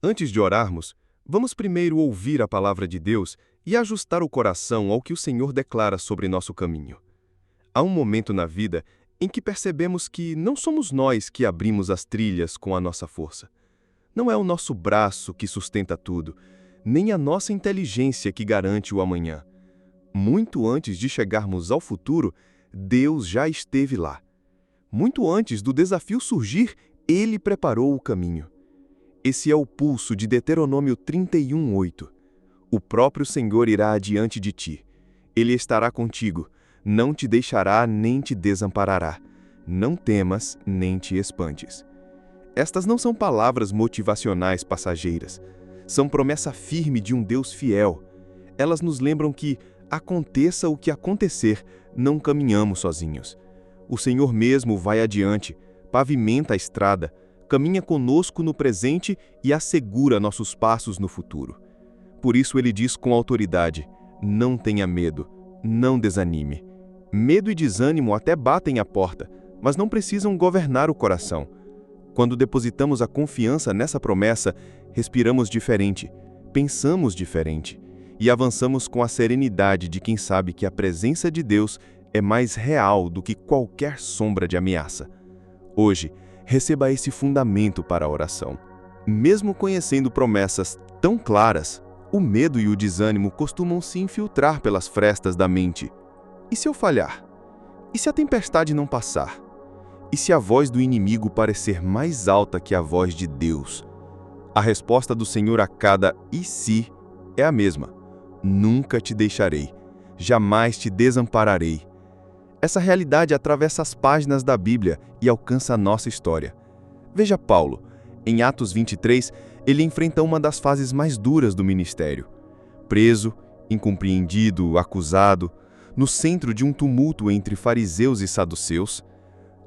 Antes de orarmos, vamos primeiro ouvir a palavra de Deus e ajustar o coração ao que o Senhor declara sobre nosso caminho. Há um momento na vida em que percebemos que não somos nós que abrimos as trilhas com a nossa força. Não é o nosso braço que sustenta tudo, nem a nossa inteligência que garante o amanhã. Muito antes de chegarmos ao futuro, Deus já esteve lá. Muito antes do desafio surgir, Ele preparou o caminho. Esse é o pulso de Deuteronômio 31:8. O próprio Senhor irá adiante de ti. Ele estará contigo, não te deixará nem te desamparará. Não temas nem te espantes. Estas não são palavras motivacionais passageiras. São promessa firme de um Deus fiel. Elas nos lembram que, aconteça o que acontecer, não caminhamos sozinhos. O Senhor mesmo vai adiante, pavimenta a estrada, caminha conosco no presente e assegura nossos passos no futuro. Por isso ele diz com autoridade: não tenha medo, não desanime. Medo e desânimo até batem à porta, mas não precisam governar o coração. Quando depositamos a confiança nessa promessa, respiramos diferente, pensamos diferente e avançamos com a serenidade de quem sabe que a presença de Deus é mais real do que qualquer sombra de ameaça. Hoje, receba esse fundamento para a oração. Mesmo conhecendo promessas tão claras, o medo e o desânimo costumam se infiltrar pelas frestas da mente. E se eu falhar? E se a tempestade não passar? E se a voz do inimigo parecer mais alta que a voz de Deus? A resposta do Senhor a cada "e se" é a mesma: nunca te deixarei, jamais te desampararei. Essa realidade atravessa as páginas da Bíblia e alcança a nossa história. Veja Paulo. Em Atos 23, ele enfrenta uma das fases mais duras do ministério. Preso, incompreendido, acusado, no centro de um tumulto entre fariseus e saduceus,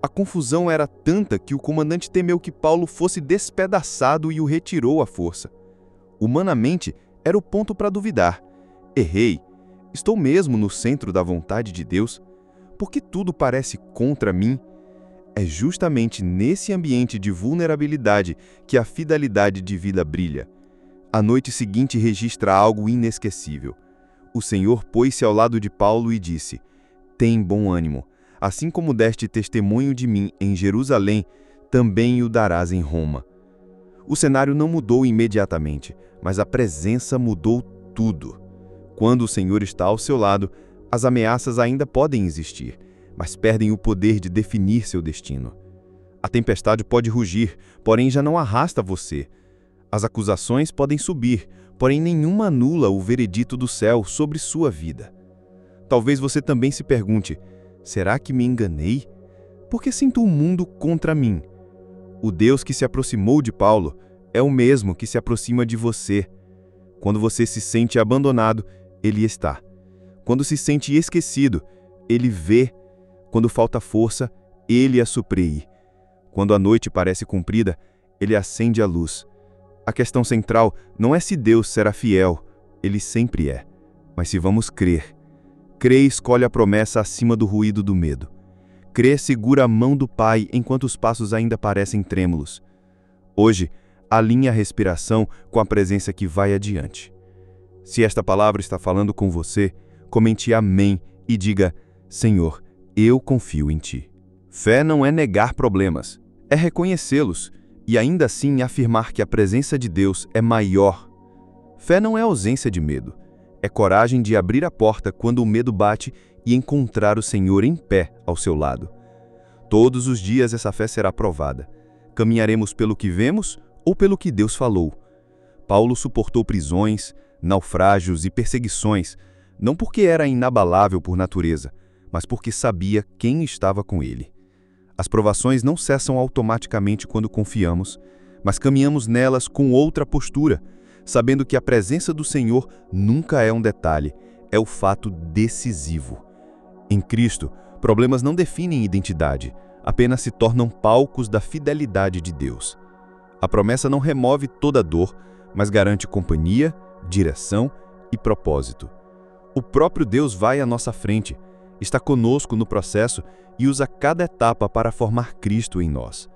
a confusão era tanta que o comandante temeu que Paulo fosse despedaçado e o retirou à força. Humanamente, era o ponto para duvidar. Errei. Estou mesmo no centro da vontade de Deus? Porque tudo parece contra mim? É justamente nesse ambiente de vulnerabilidade que a fidelidade de vida brilha. A noite seguinte registra algo inesquecível. O Senhor pôs-se ao lado de Paulo e disse: tem bom ânimo. Assim como deste testemunho de mim em Jerusalém, também o darás em Roma. O cenário não mudou imediatamente, mas a presença mudou tudo. Quando o Senhor está ao seu lado, as ameaças ainda podem existir, mas perdem o poder de definir seu destino. A tempestade pode rugir, porém já não arrasta você. As acusações podem subir, porém nenhuma anula o veredito do céu sobre sua vida. Talvez você também se pergunte: será que me enganei? Por que sinto o mundo contra mim? O Deus que se aproximou de Paulo é o mesmo que se aproxima de você. Quando você se sente abandonado, Ele está. Quando se sente esquecido, Ele vê. Quando falta força, Ele a supre. Quando a noite parece comprida, Ele acende a luz. A questão central não é se Deus será fiel, Ele sempre é, mas se vamos crer. Crer escolhe a promessa acima do ruído do medo. Crer segura a mão do Pai enquanto os passos ainda parecem trêmulos. Hoje, alinhe a respiração com a presença que vai adiante. Se esta palavra está falando com você, comente amém e diga: Senhor, eu confio em Ti. Fé não é negar problemas, é reconhecê-los e ainda assim afirmar que a presença de Deus é maior. Fé não é ausência de medo, é coragem de abrir a porta quando o medo bate e encontrar o Senhor em pé ao seu lado. Todos os dias essa fé será provada. Caminharemos pelo que vemos ou pelo que Deus falou. Paulo suportou prisões, naufrágios e perseguições, não porque era inabalável por natureza, mas porque sabia quem estava com ele. As provações não cessam automaticamente quando confiamos, mas caminhamos nelas com outra postura, sabendo que a presença do Senhor nunca é um detalhe, é o fato decisivo. Em Cristo, problemas não definem identidade, apenas se tornam palcos da fidelidade de Deus. A promessa não remove toda dor, mas garante companhia, direção e propósito. O próprio Deus vai à nossa frente, está conosco no processo e usa cada etapa para formar Cristo em nós.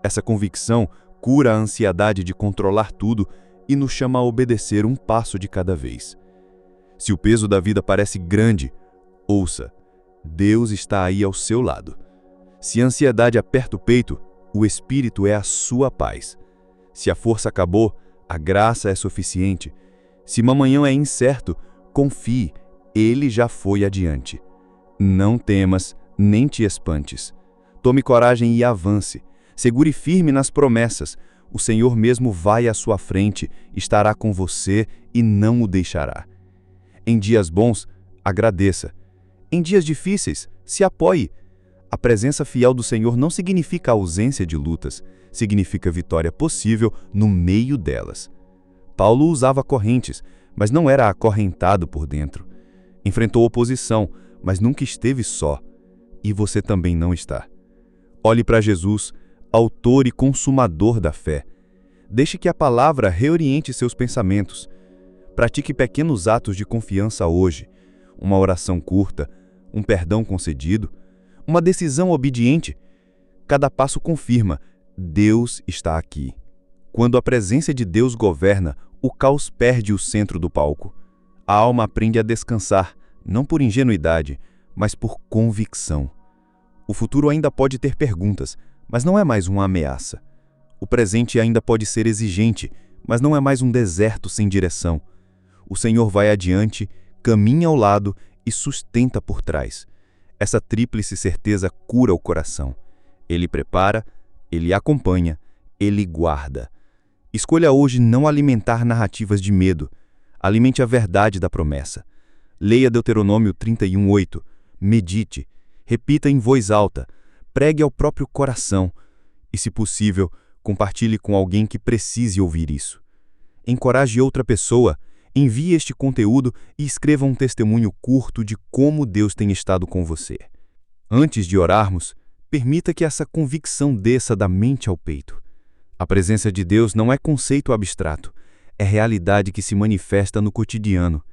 Essa convicção cura a ansiedade de controlar tudo e nos chama a obedecer um passo de cada vez. Se o peso da vida parece grande, ouça, Deus está aí ao seu lado. Se a ansiedade aperta o peito, o Espírito é a sua paz. Se a força acabou, a graça é suficiente. Se amanhã é incerto, confie, Ele já foi adiante. Não temas, nem te espantes. Tome coragem e avance. Segure firme nas promessas. O Senhor mesmo vai à sua frente, estará com você e não o deixará. Em dias bons, agradeça. Em dias difíceis, se apoie. A presença fiel do Senhor não significa ausência de lutas, significa vitória possível no meio delas. Paulo usava correntes, mas não era acorrentado por dentro. Enfrentou oposição, mas nunca esteve só. E você também não está. Olhe para Jesus, autor e consumador da fé. Deixe que a palavra reoriente seus pensamentos. Pratique pequenos atos de confiança hoje. Uma oração curta, um perdão concedido, uma decisão obediente. Cada passo confirma, Deus está aqui. Quando a presença de Deus governa, o caos perde o centro do palco. A alma aprende a descansar, não por ingenuidade, mas por convicção. O futuro ainda pode ter perguntas, mas não é mais uma ameaça. O presente ainda pode ser exigente, mas não é mais um deserto sem direção. O Senhor vai adiante, caminha ao lado e sustenta por trás. Essa tríplice certeza cura o coração. Ele prepara, Ele acompanha, Ele guarda. Escolha hoje não alimentar narrativas de medo. Alimente a verdade da promessa. Leia Deuteronômio 31:8. Medite. Repita em voz alta. Pregue ao próprio coração. E, se possível, compartilhe com alguém que precise ouvir isso. Encoraje outra pessoa. Envie este conteúdo e escreva um testemunho curto de como Deus tem estado com você. Antes de orarmos, permita que essa convicção desça da mente ao peito. A presença de Deus não é conceito abstrato, é realidade que se manifesta no cotidiano.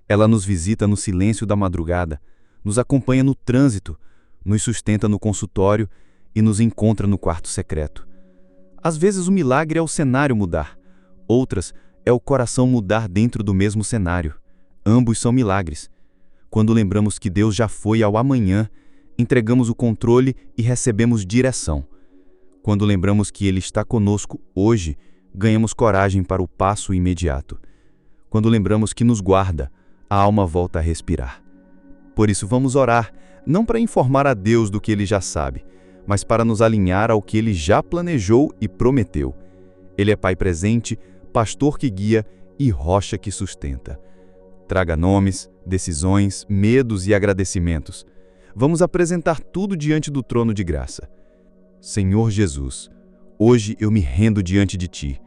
Ela nos visita no silêncio da madrugada, nos acompanha no trânsito, nos sustenta no consultório e nos encontra no quarto secreto. Às vezes o milagre é o cenário mudar, outras é o coração mudar dentro do mesmo cenário. Ambos são milagres. Quando lembramos que Deus já foi ao amanhã, entregamos o controle e recebemos direção. Quando lembramos que Ele está conosco hoje, ganhamos coragem para o passo imediato. Quando lembramos que nos guarda, a alma volta a respirar. Por isso vamos orar, não para informar a Deus do que Ele já sabe, mas para nos alinhar ao que Ele já planejou e prometeu. Ele é Pai presente, pastor que guia e rocha que sustenta. Traga nomes, decisões, medos e agradecimentos. Vamos apresentar tudo diante do trono de graça. Senhor Jesus, hoje eu me rendo diante de Ti.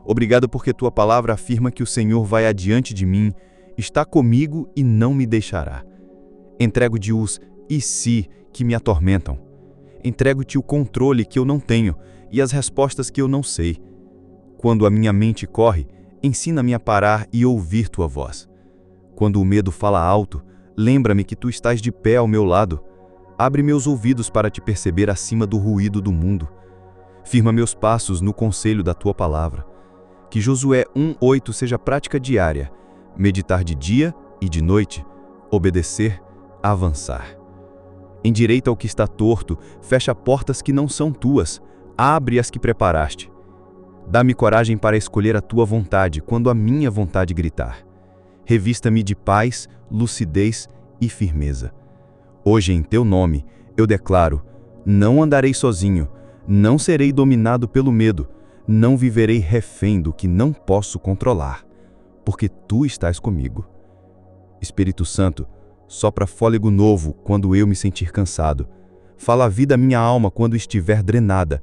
Obrigado porque Tua palavra afirma que o Senhor vai adiante de mim, está comigo e não me deixará. Entrego-te os "e se" que me atormentam. Entrego-te o controle que eu não tenho e as respostas que eu não sei. Quando a minha mente corre, ensina-me a parar e ouvir Tua voz. Quando o medo fala alto, lembra-me que Tu estás de pé ao meu lado. Abre meus ouvidos para Te perceber acima do ruído do mundo. Firma meus passos no conselho da Tua palavra. Que Josué 1:8 seja prática diária, meditar de dia e de noite, obedecer, avançar. Endireita o que está torto, fecha portas que não são Tuas, abre as que preparaste. Dá-me coragem para escolher a Tua vontade quando a minha vontade gritar. Revista-me de paz, lucidez e firmeza. Hoje, em Teu nome, eu declaro: não andarei sozinho, não serei dominado pelo medo, não viverei refém do que não posso controlar, porque Tu estás comigo. Espírito Santo, sopra fôlego novo quando eu me sentir cansado. Fala a vida à minha alma quando estiver drenada.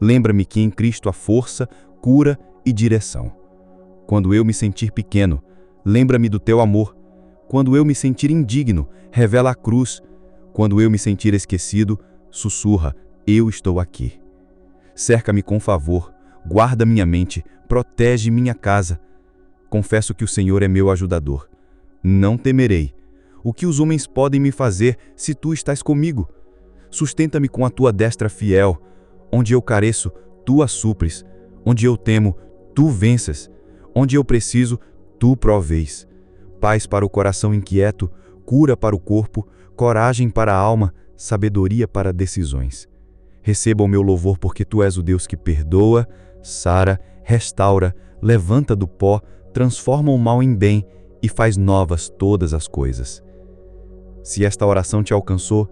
Lembra-me que em Cristo há força, cura e direção. Quando eu me sentir pequeno, lembra-me do Teu amor. Quando eu me sentir indigno, revela a cruz. Quando eu me sentir esquecido, sussurra: eu estou aqui. Cerca-me com favor, guarda minha mente, protege minha casa. Confesso que o Senhor é meu ajudador. Não temerei. O que os homens podem me fazer se Tu estás comigo? Sustenta-me com a Tua destra fiel. Onde eu careço, tu a supres. Onde eu temo, tu venças. Onde eu preciso, tu provês. Paz para o coração inquieto, cura para o corpo, coragem para a alma, sabedoria para decisões. Receba o meu louvor porque tu és o Deus que perdoa, sara, restaura, levanta do pó, transforma o mal em bem e faz novas todas as coisas. Se esta oração te alcançou,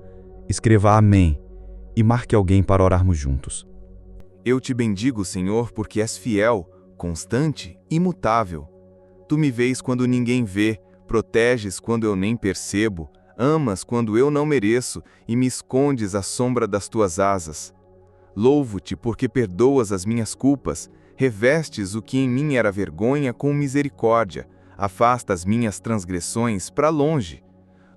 escreva amém e marque alguém para orarmos juntos. Eu te bendigo, Senhor, porque és fiel, constante, imutável. Tu me vês quando ninguém vê, proteges quando eu nem percebo, amas quando eu não mereço e me escondes à sombra das tuas asas. Louvo-te porque perdoas as minhas culpas, revestes o que em mim era vergonha com misericórdia, afasta as minhas transgressões para longe.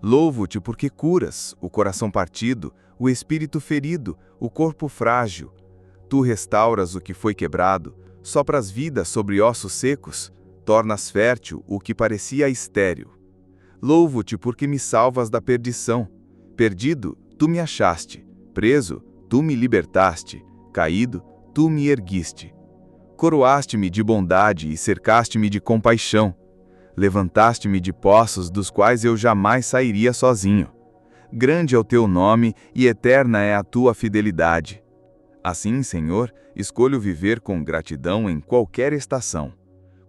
Louvo-te porque curas o coração partido, o espírito ferido, o corpo frágil. Tu restauras o que foi quebrado, sopras vida sobre ossos secos, tornas fértil o que parecia estéril. Louvo-te porque me salvas da perdição. Perdido, tu me achaste. Preso, tu me libertaste. Caído, tu me erguiste. Coroaste-me de bondade e cercaste-me de compaixão. Levantaste-me de poços dos quais eu jamais sairia sozinho. Grande é o teu nome e eterna é a tua fidelidade. Assim, Senhor, escolho viver com gratidão em qualquer estação.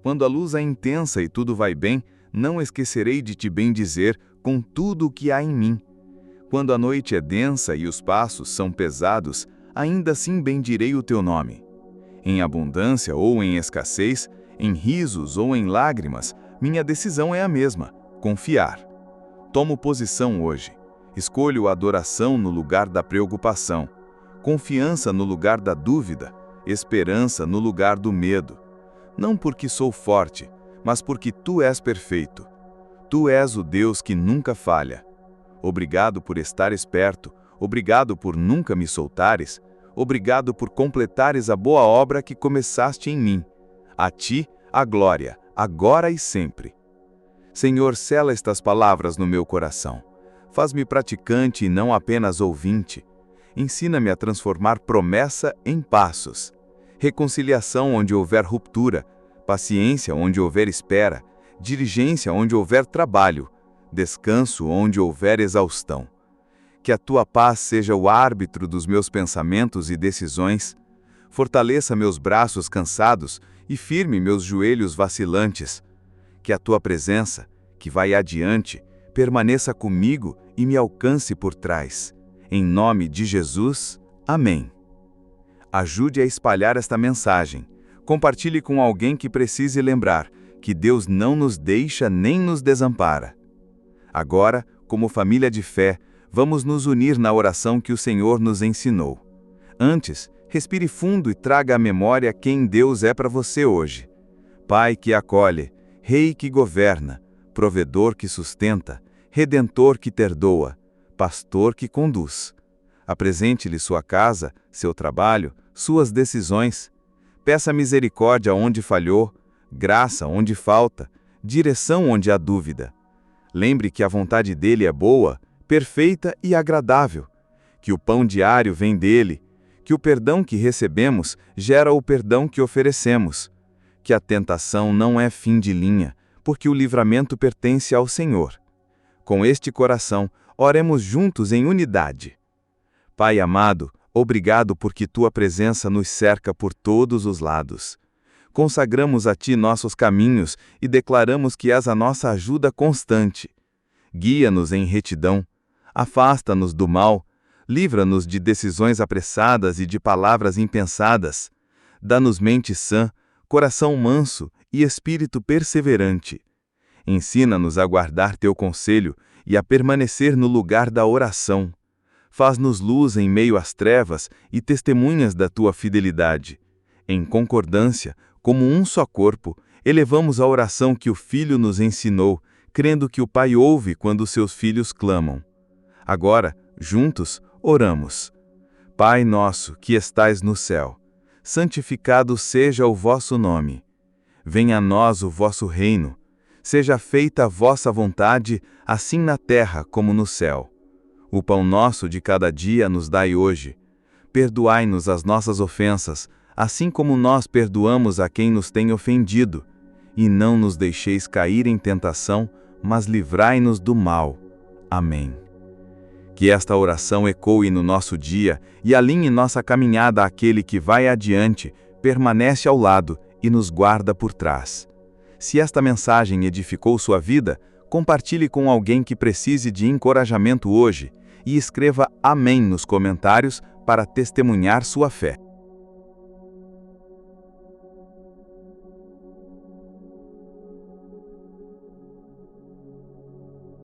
Quando a luz é intensa e tudo vai bem, não esquecerei de te bendizer com tudo o que há em mim. Quando a noite é densa e os passos são pesados, ainda assim bendirei o teu nome. Em abundância ou em escassez, em risos ou em lágrimas, minha decisão é a mesma: confiar. Tomo posição hoje. Escolho a adoração no lugar da preocupação, confiança no lugar da dúvida, esperança no lugar do medo. Não porque sou forte, mas porque tu és perfeito. Tu és o Deus que nunca falha. Obrigado por estares perto, obrigado por nunca me soltares, obrigado por completares a boa obra que começaste em mim. A ti, a glória, agora e sempre. Senhor, sela estas palavras no meu coração. Faz-me praticante e não apenas ouvinte. Ensina-me a transformar promessa em passos. Reconciliação onde houver ruptura, paciência onde houver espera, diligência onde houver trabalho, descanso onde houver exaustão. Que a tua paz seja o árbitro dos meus pensamentos e decisões. Fortaleça meus braços cansados e firme meus joelhos vacilantes. Que a tua presença, que vai adiante, permaneça comigo e me alcance por trás. Em nome de Jesus, amém. Ajude a espalhar esta mensagem. Compartilhe com alguém que precise lembrar que Deus não nos deixa nem nos desampara. Agora, como família de fé, vamos nos unir na oração que o Senhor nos ensinou. Antes, respire fundo e traga à memória quem Deus é para você hoje. Pai que acolhe, Rei que governa, Provedor que sustenta, Redentor que perdoa, Pastor que conduz. Apresente-lhe sua casa, seu trabalho, suas decisões. Peça misericórdia onde falhou, graça onde falta, direção onde há dúvida. Lembre que a vontade dele é boa, perfeita e agradável, que o pão diário vem dele, que o perdão que recebemos gera o perdão que oferecemos, que a tentação não é fim de linha, porque o livramento pertence ao Senhor. Com este coração, oremos juntos em unidade. Pai amado, obrigado porque tua presença nos cerca por todos os lados. Consagramos a ti nossos caminhos e declaramos que és a nossa ajuda constante. Guia-nos em retidão, afasta-nos do mal, livra-nos de decisões apressadas e de palavras impensadas. Dá-nos mente sã, coração manso e espírito perseverante. Ensina-nos a guardar teu conselho e a permanecer no lugar da oração. Faz-nos luz em meio às trevas e testemunhas da tua fidelidade. Em concordância, como um só corpo, elevamos a oração que o Filho nos ensinou, crendo que o Pai ouve quando seus filhos clamam. Agora, juntos, oramos. Pai nosso, que estais no céu, santificado seja o vosso nome. Venha a nós o vosso reino. Seja feita a vossa vontade, assim na terra como no céu. O pão nosso de cada dia nos dai hoje. Perdoai-nos as nossas ofensas, assim como nós perdoamos a quem nos tem ofendido. E não nos deixeis cair em tentação, mas livrai-nos do mal. Amém. Que esta oração ecoe no nosso dia e alinhe nossa caminhada àquele que vai adiante, permanece ao lado e nos guarda por trás. Se esta mensagem edificou sua vida, compartilhe com alguém que precise de encorajamento hoje e escreva Amém nos comentários para testemunhar sua fé.